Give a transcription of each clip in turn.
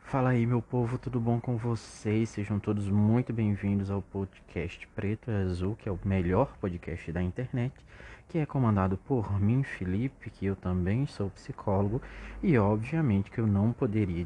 Fala aí, meu povo, tudo bom com vocês? Sejam todos muito bem-vindos ao podcast Preto e Azul, que é o melhor podcast da internet, que é comandado por mim, Felipe, que eu também sou psicólogo, e obviamente que eu não poderia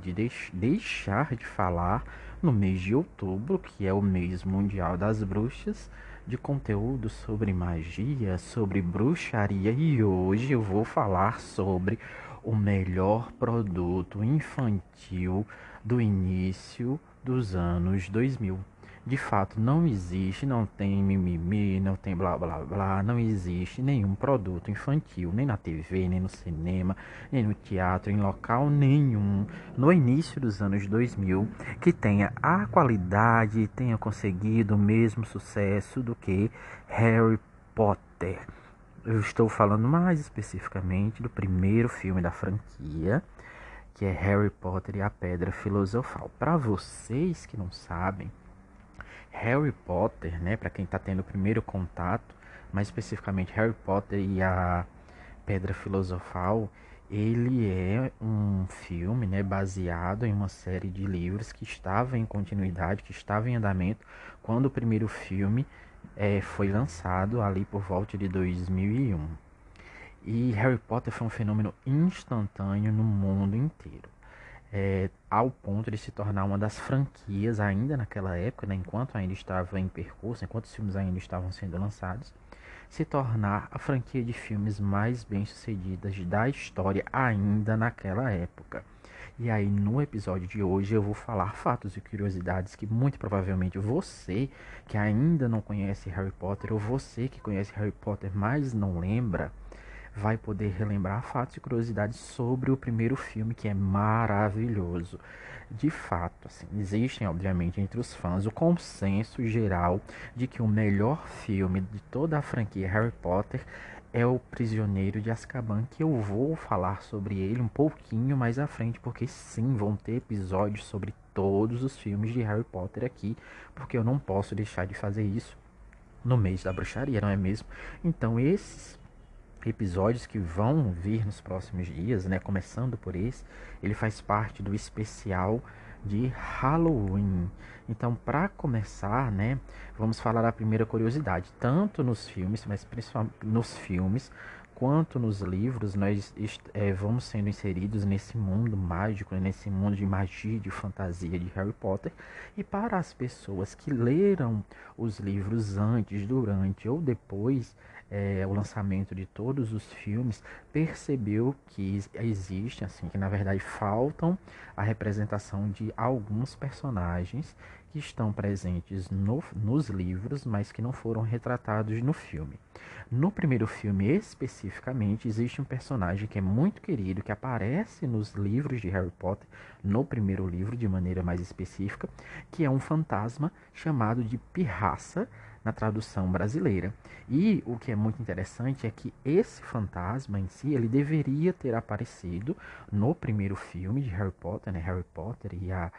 deixar de falar no mês de outubro, que é o mês mundial das bruxas, de conteúdo sobre magia, sobre bruxaria, e hoje eu vou falar sobre o melhor produto infantil do início dos anos 2000. De fato, não existe, não tem mimimi, não tem blá blá blá, não existe nenhum produto infantil, nem na TV, nem no cinema, nem no teatro, em local nenhum, no início dos anos 2000, que tenha a qualidade e tenha conseguido o mesmo sucesso do que Harry Potter. Eu estou falando mais especificamente do primeiro filme da franquia, que é Harry Potter e a Pedra Filosofal. Para vocês que não sabem, Harry Potter, né, para quem está tendo o primeiro contato, mais especificamente Harry Potter e a Pedra Filosofal, ele é um filme, né, baseado em uma série de livros que estava em continuidade, que estava em andamento quando o primeiro filme foi lançado ali por volta de 2001. E Harry Potter foi um fenômeno instantâneo no mundo inteiro. Ao ponto de se tornar uma das franquias ainda naquela época, né, enquanto ainda estava em percurso, enquanto os filmes ainda estavam sendo lançados, se tornar a franquia de filmes mais bem sucedidas da história ainda naquela época. E aí no episódio de hoje eu vou falar fatos e curiosidades que muito provavelmente você que ainda não conhece Harry Potter ou você que conhece Harry Potter mas não lembra, vai poder relembrar fatos e curiosidades sobre o primeiro filme, que é maravilhoso. De fato, assim, existem, obviamente, entre os fãs o consenso geral de que o melhor filme de toda a franquia Harry Potter é O Prisioneiro de Azkaban, que eu vou falar sobre ele um pouquinho mais à frente, porque sim, vão ter episódios sobre todos os filmes de Harry Potter aqui, porque eu não posso deixar de fazer isso no mês da bruxaria, não é mesmo? Então, esses episódios que vão vir nos próximos dias, né? Começando por esse, ele faz parte do especial de Halloween. Então, para começar, né, vamos falar da primeira curiosidade. Tanto nos filmes, mas principalmente nos filmes, quanto nos livros, nós vamos sendo inseridos nesse mundo mágico, nesse mundo de magia, de fantasia de Harry Potter. E para as pessoas que leram os livros antes, durante ou depois o lançamento de todos os filmes, percebeu que existe, assim, que na verdade faltam a representação de alguns personagens que estão presentes nos livros, mas que não foram retratados no filme. No primeiro filme, especificamente, existe um personagem que é muito querido, que aparece nos livros de Harry Potter, no primeiro livro, de maneira mais específica, que é um fantasma chamado de Pirraça, na tradução brasileira. E o que é muito interessante é que esse fantasma em si, ele deveria ter aparecido no primeiro filme de Harry Potter, né? Harry Potter e a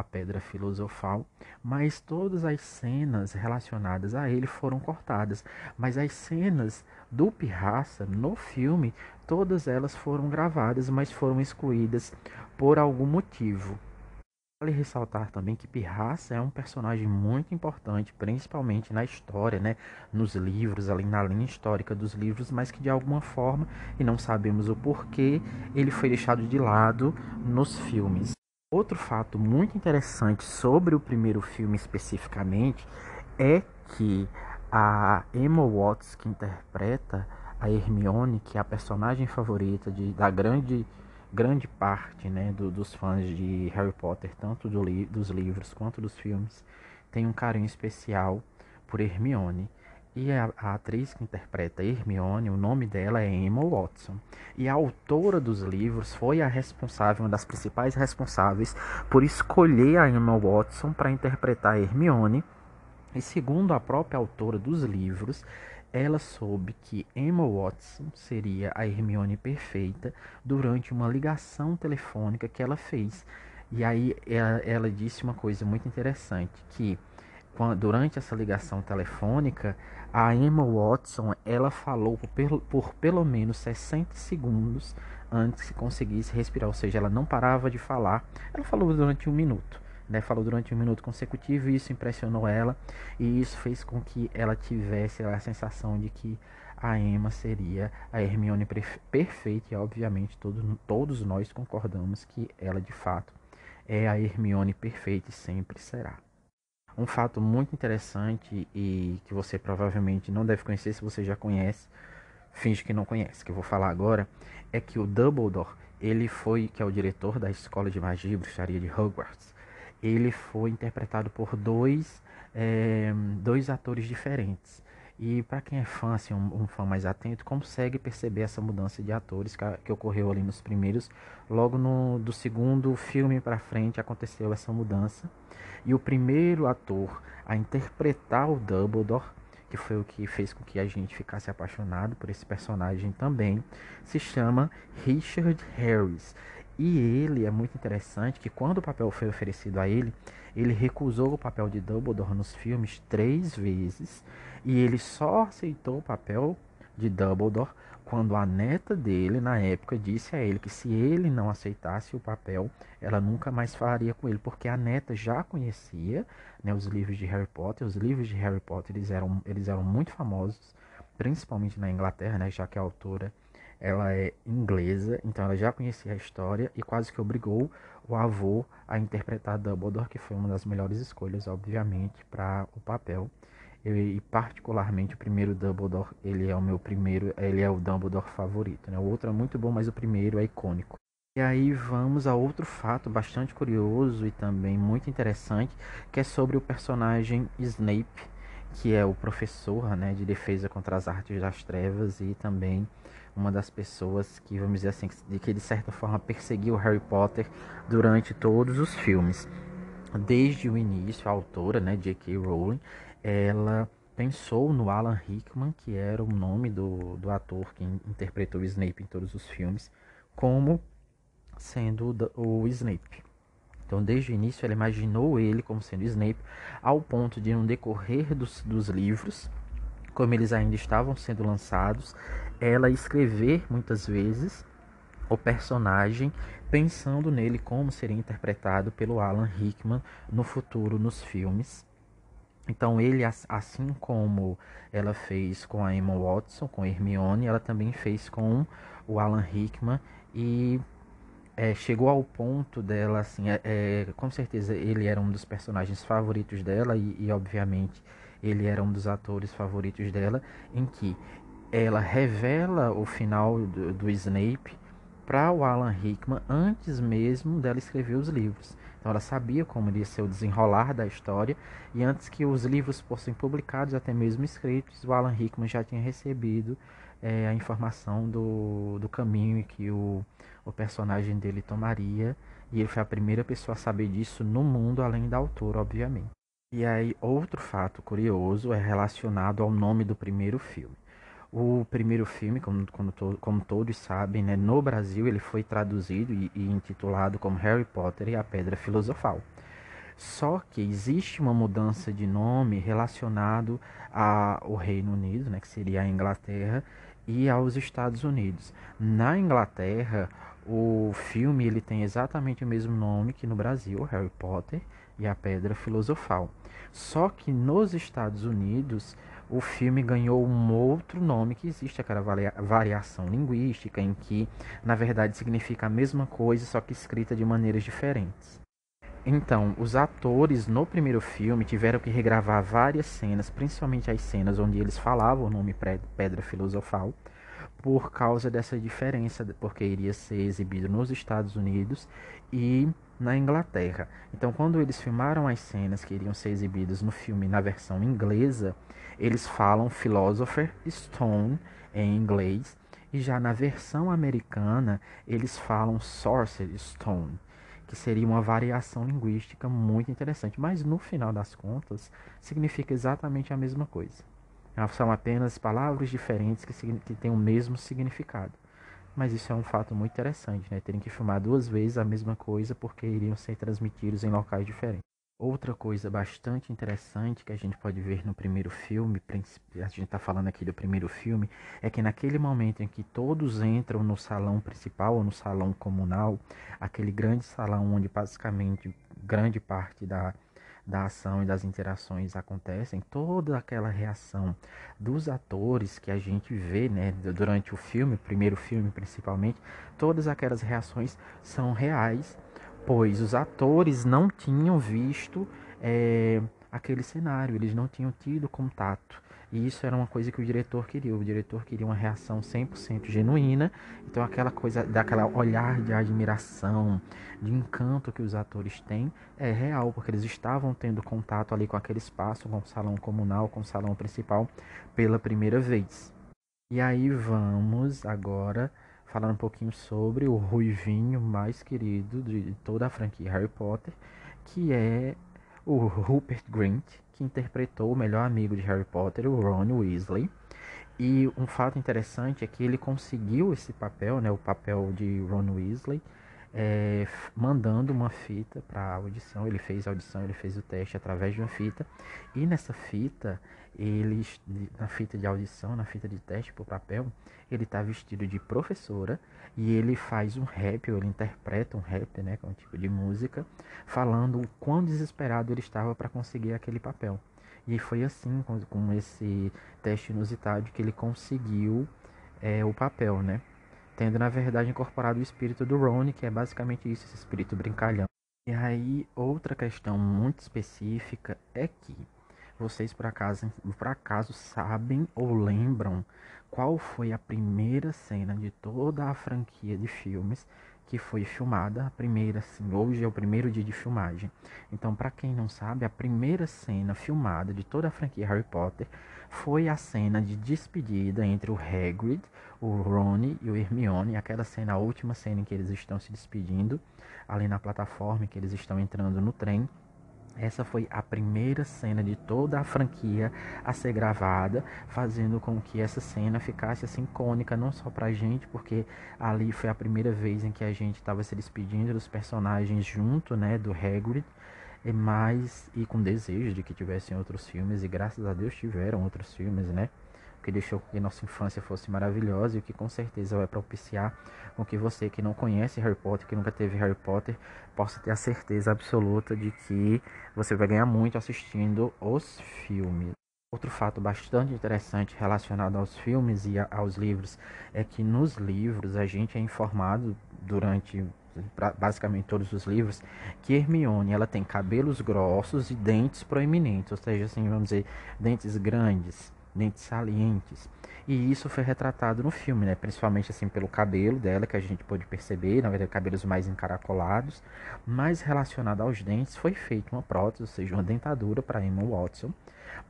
Pedra Filosofal, mas todas as cenas relacionadas a ele foram cortadas. Mas as cenas do Pirraça no filme, todas elas foram gravadas, mas foram excluídas por algum motivo. Vale ressaltar também que Pirraça é um personagem muito importante, principalmente na história, né? Nos livros, ali na linha histórica dos livros, mas que de alguma forma, e não sabemos o porquê, ele foi deixado de lado nos filmes. Outro fato muito interessante sobre o primeiro filme especificamente é que a Emma Watson, que interpreta a Hermione, que é a personagem favorita da grande parte, né, dos fãs de Harry Potter, tanto dos livros quanto dos filmes, tem um carinho especial por Hermione. E a atriz que interpreta Hermione, o nome dela é Emma Watson. E a autora dos livros foi a responsável, uma das principais responsáveis por escolher a Emma Watson para interpretar a Hermione. E segundo a própria autora dos livros, ela soube que Emma Watson seria a Hermione perfeita durante uma ligação telefônica que ela fez. E aí ela disse uma coisa muito interessante, que durante essa ligação telefônica, a Emma Watson, ela falou por pelo menos 60 segundos antes que conseguisse respirar, ou seja, ela não parava de falar. Ela falou durante um minuto, né? Falou durante um minuto consecutivo, e isso impressionou ela, e isso fez com que ela tivesse a sensação de que a Emma seria a Hermione perfeita, e obviamente todos nós concordamos que ela de fato é a Hermione perfeita e sempre será. Um fato muito interessante e que você provavelmente não deve conhecer, se você já conhece, finge que não conhece, que eu vou falar agora, é que o Dumbledore, ele foi, que é o diretor da Escola de Magia e Bruxaria de Hogwarts, ele foi interpretado por dois atores diferentes. E para quem é fã, assim, um fã mais atento, consegue perceber essa mudança de atores que ocorreu ali nos primeiros. Logo do segundo filme para frente aconteceu essa mudança. E o primeiro ator a interpretar o Dumbledore, que foi o que fez com que a gente ficasse apaixonado por esse personagem também, se chama Richard Harris. E ele é muito interessante que quando o papel foi oferecido a ele, ele recusou o papel de Dumbledore nos filmes 3 vezes, e ele só aceitou o papel de Dumbledore quando a neta dele, na época, disse a ele que se ele não aceitasse o papel, ela nunca mais falaria com ele, porque a neta já conhecia, né, os livros de Harry Potter. Os livros de Harry Potter eles eram muito famosos, principalmente na Inglaterra, né, já que a autora ela é inglesa, então ela já conhecia a história e quase que obrigou o avô a interpretar Dumbledore, que foi uma das melhores escolhas, obviamente, para o papel. E particularmente o primeiro Dumbledore, ele é o meu primeiro, ele é o Dumbledore favorito, né? O outro é muito bom, mas o primeiro é icônico. E aí vamos a outro fato bastante curioso e também muito interessante, que é sobre o personagem Snape, que é o professor, né, de defesa contra as artes das trevas e também uma das pessoas que, vamos dizer assim, de certa forma perseguiu Harry Potter durante todos os filmes. Desde o início, a autora, né, J.K. Rowling, ela pensou no Alan Rickman, que era o nome do ator que interpretou o Snape em todos os filmes, como sendo o Snape. Então, desde o início, ela imaginou ele como sendo Snape, ao ponto de, no decorrer dos livros, como eles ainda estavam sendo lançados, ela escrever muitas vezes o personagem pensando nele como seria interpretado pelo Alan Rickman no futuro nos filmes. Então ele, assim como ela fez com a Emma Watson, com a Hermione, ela também fez com o Alan Rickman, e chegou ao ponto dela, assim, com certeza ele era um dos personagens favoritos dela e obviamente ele era um dos atores favoritos dela, em que ela revela o final do Snape para o Alan Rickman antes mesmo dela escrever os livros. Então ela sabia como iria ser o desenrolar da história, e antes que os livros fossem publicados, até mesmo escritos, o Alan Rickman já tinha recebido a informação do caminho que o personagem dele tomaria, e ele foi a primeira pessoa a saber disso no mundo, além da autora, obviamente. E aí, outro fato curioso é relacionado ao nome do primeiro filme. O primeiro filme, como todos sabem, né, no Brasil ele foi traduzido e intitulado como Harry Potter e a Pedra Filosofal. Só que existe uma mudança de nome relacionado ao Reino Unido, né, que seria a Inglaterra, e aos Estados Unidos. Na Inglaterra, o filme ele tem exatamente o mesmo nome que no Brasil, Harry Potter e a Pedra Filosofal. Só que nos Estados Unidos, o filme ganhou um outro nome, que existe aquela variação linguística, em que, na verdade, significa a mesma coisa, só que escrita de maneiras diferentes. Então, os atores no primeiro filme tiveram que regravar várias cenas, principalmente as cenas onde eles falavam o nome Pedra Filosofal, por causa dessa diferença, porque iria ser exibido nos Estados Unidos e na Inglaterra. Então, quando eles filmaram as cenas que iriam ser exibidas no filme na versão inglesa, eles falam Philosopher Stone em inglês, e já na versão americana eles falam Sorcerer Stone, que seria uma variação linguística muito interessante, mas no final das contas significa exatamente a mesma coisa. São apenas palavras diferentes que têm o mesmo significado. Mas isso é um fato muito interessante, né? Terem que filmar 2 vezes a mesma coisa porque iriam ser transmitidos em locais diferentes. Outra coisa bastante interessante que a gente pode ver no primeiro filme, a gente está falando aqui do primeiro filme, é que naquele momento em que todos entram no salão principal ou no salão comunal, aquele grande salão onde basicamente grande parte da ação e das interações acontecem, toda aquela reação dos atores que a gente vê, né, durante o filme, primeiro filme principalmente, todas aquelas reações são reais, pois os atores não tinham visto é, aquele cenário, eles não tinham tido contato. E isso era uma coisa que o diretor queria. O diretor queria uma reação 100% genuína. Então aquela coisa, daquela olhar de admiração, de encanto que os atores têm, é real, porque eles estavam tendo contato ali com aquele espaço, com o salão comunal, com o salão principal, pela primeira vez. E aí vamos agora falar um pouquinho sobre o ruivinho mais querido de toda a franquia Harry Potter, que é o Rupert Grint, que interpretou o melhor amigo de Harry Potter, o Ron Weasley. E um fato interessante é que ele conseguiu esse papel, né, o papel de Ron Weasley, mandando uma fita para a audição. Ele fez a audição, ele fez o teste através de uma fita. E nessa fita, na fita de audição, na fita de teste para o papel, ele está vestido de professora e ele faz um rap, ou ele interpreta um rap, né, que é um tipo de música, falando o quão desesperado ele estava para conseguir aquele papel. E foi assim, com esse teste inusitado, que ele conseguiu o papel, né? Tendo, na verdade, incorporado o espírito do Rony, que é basicamente isso, esse espírito brincalhão. E aí, outra questão muito específica é que vocês, por acaso sabem ou lembram qual foi a primeira cena de toda a franquia de filmes que foi filmada? A primeira, assim, hoje é o primeiro dia de filmagem. Então, para quem não sabe, a primeira cena filmada de toda a franquia Harry Potter foi a cena de despedida entre o Hagrid, o Rony e o Hermione. Aquela cena, a última cena em que eles estão se despedindo, ali na plataforma, em que eles estão entrando no trem. Essa foi a primeira cena de toda a franquia a ser gravada, fazendo com que essa cena ficasse assim icônica, não só pra gente, porque ali foi a primeira vez em que a gente estava se despedindo dos personagens junto, né, do Hagrid, e com desejo de que tivessem outros filmes, e graças a Deus tiveram outros filmes, né? O que deixou que nossa infância fosse maravilhosa e o que com certeza vai propiciar com que você que não conhece Harry Potter, que nunca teve Harry Potter, possa ter a certeza absoluta de que você vai ganhar muito assistindo os filmes. Outro fato bastante interessante relacionado aos filmes e aos livros é que nos livros a gente é informado durante basicamente todos os livros que Hermione ela tem cabelos grossos e dentes proeminentes, ou seja, assim, vamos dizer, dentes grandes, dentes salientes. E isso foi retratado no filme, né? Principalmente assim pelo cabelo dela, que a gente pôde perceber, na verdade, cabelos mais encaracolados. Mas relacionado aos dentes, foi feita uma prótese, ou seja, uma dentadura para Emma Watson.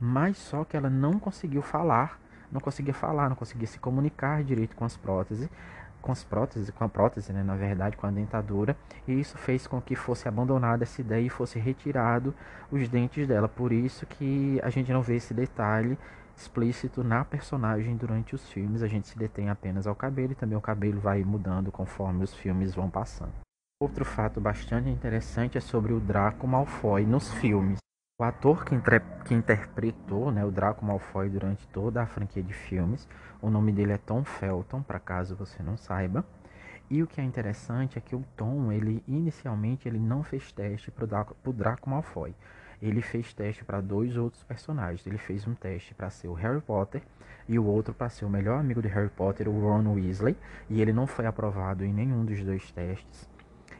Mas só que ela não conseguiu falar, não conseguia falar, não conseguia se comunicar direito com as próteses, com a prótese, né, na verdade, com a dentadura, e isso fez com que fosse abandonada essa ideia e fosse retirado os dentes dela. Por isso que a gente não vê esse detalhe explícito na personagem durante os filmes, a gente se detém apenas ao cabelo e também o cabelo vai mudando conforme os filmes vão passando. Outro fato bastante interessante é sobre o Draco Malfoy nos filmes. O ator que interpretou, né, o Draco Malfoy durante toda a franquia de filmes, o nome dele é Tom Felton, para caso você não saiba. E o que é interessante é que o Tom, ele inicialmente ele não fez teste para o Draco Malfoy. Ele fez teste para dois outros personagens. Ele fez um teste para ser o Harry Potter e o outro para ser o melhor amigo de Harry Potter, o Ron Weasley. E ele não foi aprovado em nenhum dos dois testes.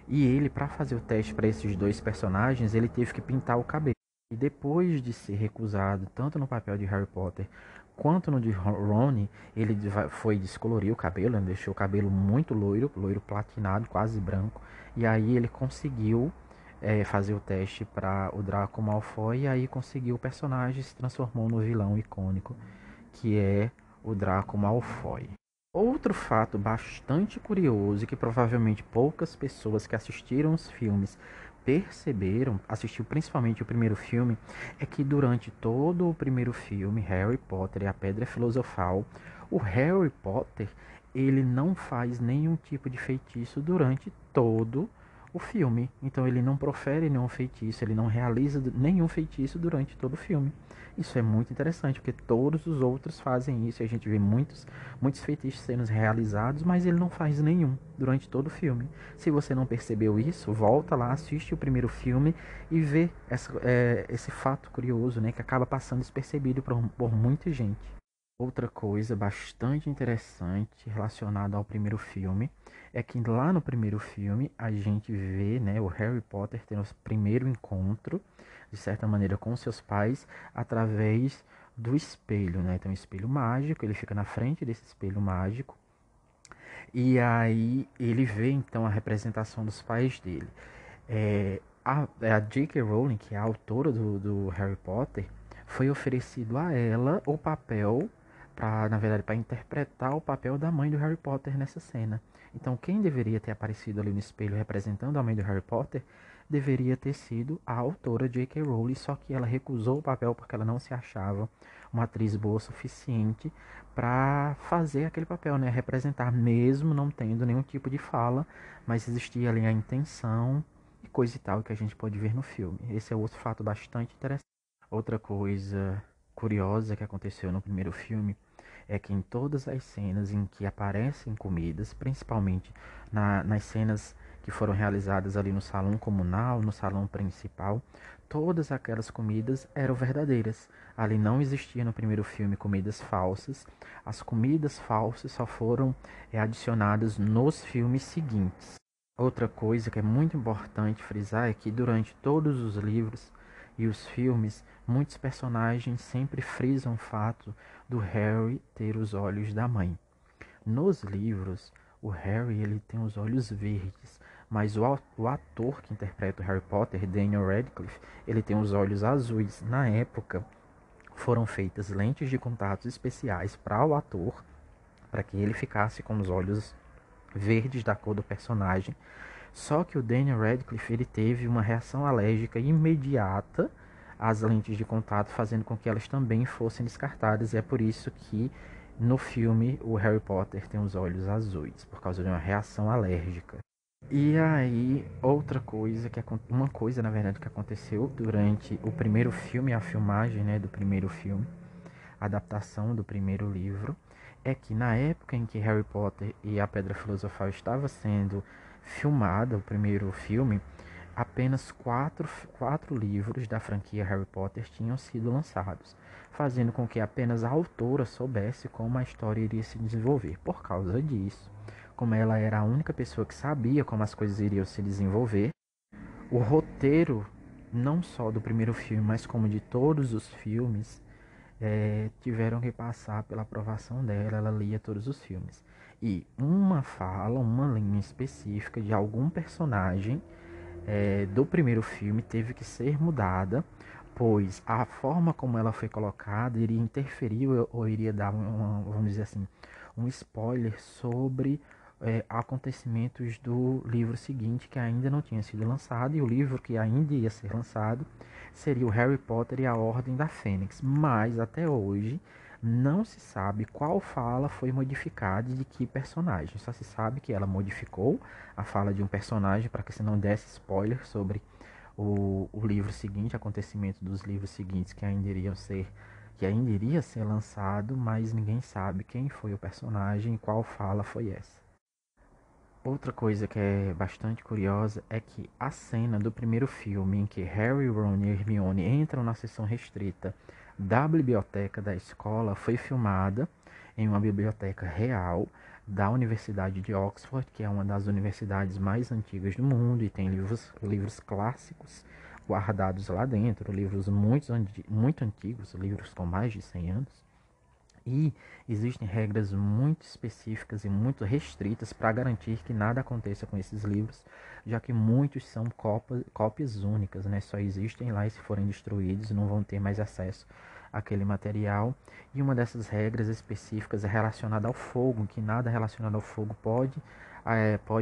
E ele, para fazer o teste para esses dois personagens, ele teve que pintar o cabelo. E depois de ser recusado tanto no papel de Harry Potter quanto no de Ron, ele foi descolorir o cabelo, né? Deixou o cabelo muito loiro, loiro platinado, quase branco. E aí ele conseguiu fazer o teste para o Draco Malfoy e aí conseguiu o personagem, se transformou no vilão icônico que é o Draco Malfoy. Outro fato bastante curioso e que provavelmente poucas pessoas que assistiram os filmes perceberam, assistiu principalmente o primeiro filme, é que durante todo o primeiro filme, Harry Potter e a Pedra Filosofal, o Harry Potter, ele não faz nenhum tipo de feitiço durante todo o filme. Então ele não profere nenhum feitiço, ele não realiza nenhum feitiço durante todo o filme. Isso é muito interessante, porque todos os outros fazem isso. E a gente vê muitos feitiços sendo realizados, mas ele não faz nenhum durante todo o filme. Se você não percebeu isso, volta lá, assiste o primeiro filme e vê esse fato curioso, né, que acaba passando despercebido por muita gente. Outra coisa bastante interessante relacionada ao primeiro filme é que lá no primeiro filme a gente vê, né, o Harry Potter tendo o primeiro encontro, de certa maneira, com seus pais através do espelho, né? Então, um espelho mágico, ele fica na frente desse espelho mágico e aí ele vê então a representação dos pais dele. A J.K. Rowling, que é a autora do Harry Potter, foi oferecido a ela o papel na verdade, para interpretar o papel da mãe do Harry Potter nessa cena. Então, quem deveria ter aparecido ali no espelho representando a mãe do Harry Potter deveria ter sido a autora J.K. Rowling, só que ela recusou o papel porque ela não se achava uma atriz boa o suficiente para fazer aquele papel, né? Representar, mesmo não tendo nenhum tipo de fala, mas existia ali a intenção e coisa e tal que a gente pode ver no filme. Esse é outro fato bastante interessante. Outra coisa curiosa que aconteceu no primeiro filme é que em todas as cenas em que aparecem comidas, principalmente nas cenas que foram realizadas ali no salão comunal, no salão principal, todas aquelas comidas eram verdadeiras. Ali não existia no primeiro filme comidas falsas. As comidas falsas só foram adicionadas nos filmes seguintes. Outra coisa que é muito importante frisar é que durante todos os livros e os filmes, muitos personagens sempre frisam o fato do Harry ter os olhos da mãe. Nos livros, o Harry ele tem os olhos verdes, mas o ator que interpreta o Harry Potter, Daniel Radcliffe, ele tem os olhos azuis. Na época, foram feitas lentes de contato especiais para o ator, para que ele ficasse com os olhos verdes da cor do personagem. Só que o Daniel Radcliffe ele teve uma reação alérgica imediata às lentes de contato, fazendo com que elas também fossem descartadas. E é por isso que no filme o Harry Potter tem os olhos azuis, por causa de uma reação alérgica. E aí, uma coisa na verdade que aconteceu durante o primeiro filme, a filmagem, né, do primeiro filme, a adaptação do primeiro livro, é que na época em que Harry Potter e a Pedra Filosofal estava sendo filmada, o primeiro filme, apenas quatro livros da franquia Harry Potter tinham sido lançados, fazendo com que apenas a autora soubesse como a história iria se desenvolver. Por causa disso, como ela era a única pessoa que sabia como as coisas iriam se desenvolver, o roteiro, não só do primeiro filme, mas como de todos os filmes, tiveram que passar pela aprovação dela. Ela lia todos os filmes. E uma linha específica de algum personagem do primeiro filme teve que ser mudada, pois a forma como ela foi colocada iria interferir ou iria dar vamos dizer assim, um spoiler sobre acontecimentos do livro seguinte que ainda não tinha sido lançado, e o livro que ainda ia ser lançado seria o Harry Potter e a Ordem da Fênix. Mas até hoje não se sabe qual fala foi modificada e de que personagem. Só se sabe que ela modificou a fala de um personagem para que se não desse spoiler sobre o livro seguinte, acontecimento dos livros seguintes que ainda iria ser lançado, mas ninguém sabe quem foi o personagem e qual fala foi essa. Outra coisa que é bastante curiosa é que a cena do primeiro filme em que Harry, Ron e Hermione entram na seção restrita da biblioteca da escola foi filmada em uma biblioteca real da Universidade de Oxford, que é uma das universidades mais antigas do mundo e tem livros clássicos guardados lá dentro, livros muito antigos, livros com mais de 100 anos. E existem regras muito específicas e muito restritas para garantir que nada aconteça com esses livros, já que muitos são cópias únicas, né? Só existem lá e se forem destruídos não vão ter mais acesso àquele material. E uma dessas regras específicas é relacionada ao fogo, que nada relacionado ao fogo pode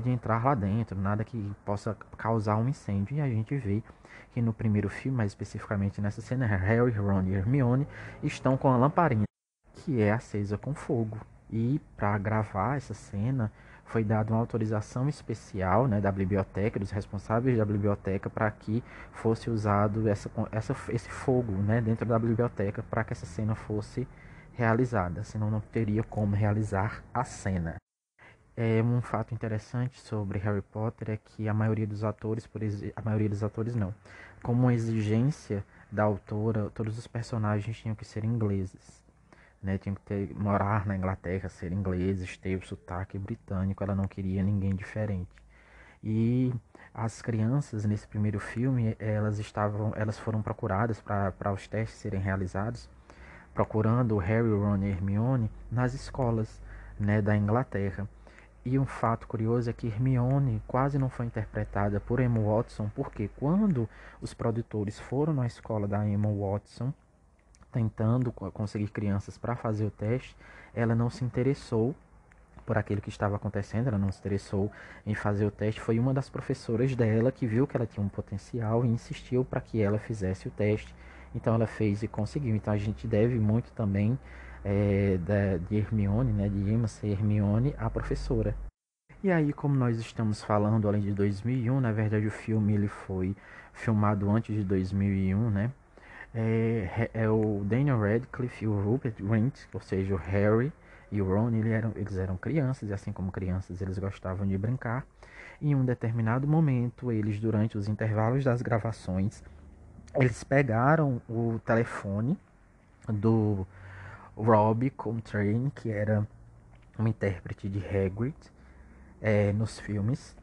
entrar lá dentro, nada que possa causar um incêndio. E a gente vê que no primeiro filme, mais especificamente nessa cena, Harry, Ron e Hermione estão com a lamparina que é acesa com fogo. E para gravar essa cena foi dada uma autorização especial, né, da biblioteca, dos responsáveis da biblioteca, para que fosse usado esse fogo, né, dentro da biblioteca para que essa cena fosse realizada, senão não teria como realizar a cena. Um fato interessante sobre Harry Potter é que a maioria dos atores, a maioria dos atores não, como uma exigência da autora, todos os personagens tinham que ser ingleses, né? Tinham que morar na Inglaterra, ser ingleses, ter o sotaque britânico, ela não queria ninguém diferente. E as crianças nesse primeiro filme, elas foram procuradas para os testes serem realizados, procurando o Harry, Ron e Hermione nas escolas, né, da Inglaterra. E um fato curioso é que Hermione quase não foi interpretada por Emma Watson, porque quando os produtores foram na escola da Emma Watson, tentando conseguir crianças para fazer o teste, ela não se interessou por aquilo que estava acontecendo, ela não se interessou em fazer o teste. Foi uma das professoras dela que viu que ela tinha um potencial e insistiu para que ela fizesse o teste. Então ela fez e conseguiu. Então a gente deve muito também de Hermione, né, de Emma ser Hermione, a professora. E aí, como nós estamos falando além de 2001, na verdade o filme ele foi filmado antes de 2001, né? É o Daniel Radcliffe e o Rupert Grint, ou seja, o Harry e o Ron, eles eram crianças, e assim como crianças eles gostavam de brincar. E em um determinado momento, eles, durante os intervalos das gravações, eles pegaram o telefone do Robbie Coltrane, que era um intérprete de Hagrid, nos filmes,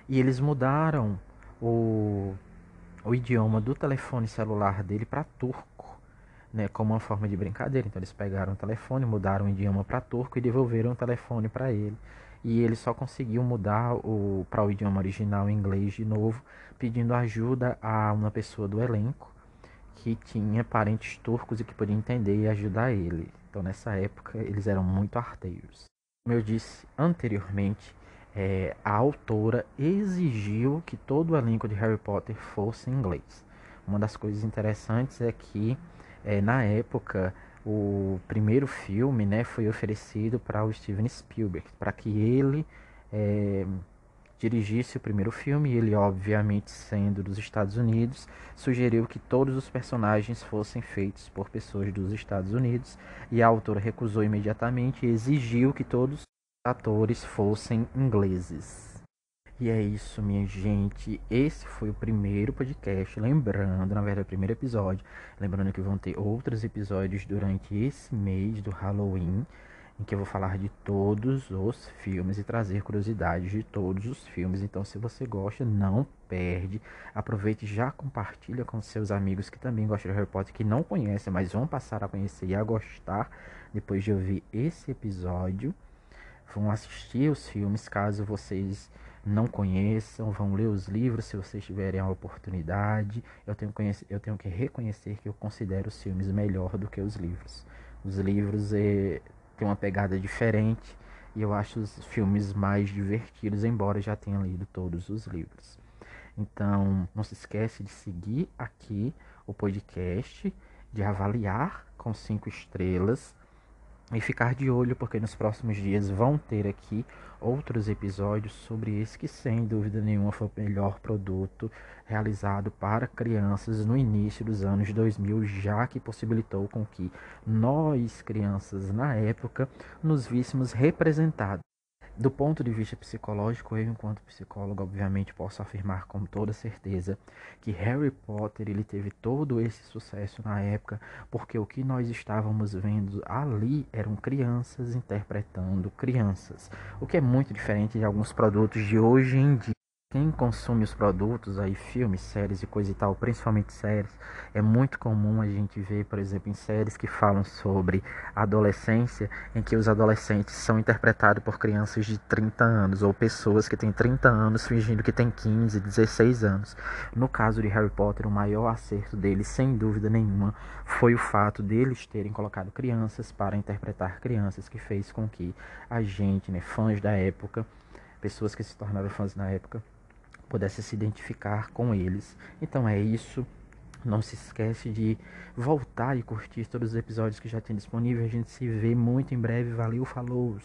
e eles mudaram o, o idioma do telefone celular dele para turco, né, como uma forma de brincadeira. Então eles pegaram o telefone, mudaram o idioma para turco e devolveram o telefone para ele. E ele só conseguiu mudar para o idioma original em inglês de novo, pedindo ajuda a uma pessoa do elenco que tinha parentes turcos e que podia entender e ajudar ele. Então nessa época eles eram muito arteiros. Como eu disse anteriormente, a autora exigiu que todo o elenco de Harry Potter fosse em inglês. Uma das coisas interessantes é que, na época, o primeiro filme, né, foi oferecido para o Steven Spielberg, para que ele dirigisse o primeiro filme. E ele, obviamente, sendo dos Estados Unidos, sugeriu que todos os personagens fossem feitos por pessoas dos Estados Unidos, e a autora recusou imediatamente e exigiu que todos os atores fossem ingleses. E é isso, minha gente. Esse foi o primeiro podcast. Lembrando, na verdade, o primeiro episódio. Lembrando que vão ter outros episódios durante esse mês do Halloween, em que eu vou falar de todos os filmes e trazer curiosidades de todos os filmes. Então, se você gosta, não perde. Aproveite e já compartilha com seus amigos que também gostam de Harry Potter, que não conhecem, mas vão passar a conhecer e a gostar depois de ouvir esse episódio. Vão assistir os filmes caso vocês não conheçam, vão ler os livros se vocês tiverem a oportunidade. Eu tenho que reconhecer que eu considero os filmes melhor do que os livros. Os livros têm uma pegada diferente e eu acho os filmes mais divertidos, embora eu já tenha lido todos os livros. Então, não se esquece de seguir aqui o podcast, de avaliar com 5 estrelas e ficar de olho, porque nos próximos dias vão ter aqui outros episódios sobre esse que, sem dúvida nenhuma, foi o melhor produto realizado para crianças no início dos anos 2000, já que possibilitou com que nós, crianças, na época, nos víssemos representados. Do ponto de vista psicológico, eu, enquanto psicólogo, obviamente posso afirmar com toda certeza que Harry Potter ele teve todo esse sucesso na época, porque o que nós estávamos vendo ali eram crianças interpretando crianças, o que é muito diferente de alguns produtos de hoje em dia. Quem consome os produtos aí, filmes, séries e coisa e tal, principalmente séries, é muito comum a gente ver, por exemplo, em séries que falam sobre adolescência, em que os adolescentes são interpretados por crianças de 30 anos, ou pessoas que têm 30 anos fingindo que têm 15, 16 anos. No caso de Harry Potter, o maior acerto deles, sem dúvida nenhuma, foi o fato deles terem colocado crianças para interpretar crianças, que fez com que a gente, né, fãs da época, pessoas que se tornaram fãs na época, pudesse se identificar com eles. Então é isso. Não se esquece de voltar e curtir todos os episódios que já tem disponível. A gente se vê muito em breve. Valeu, falou!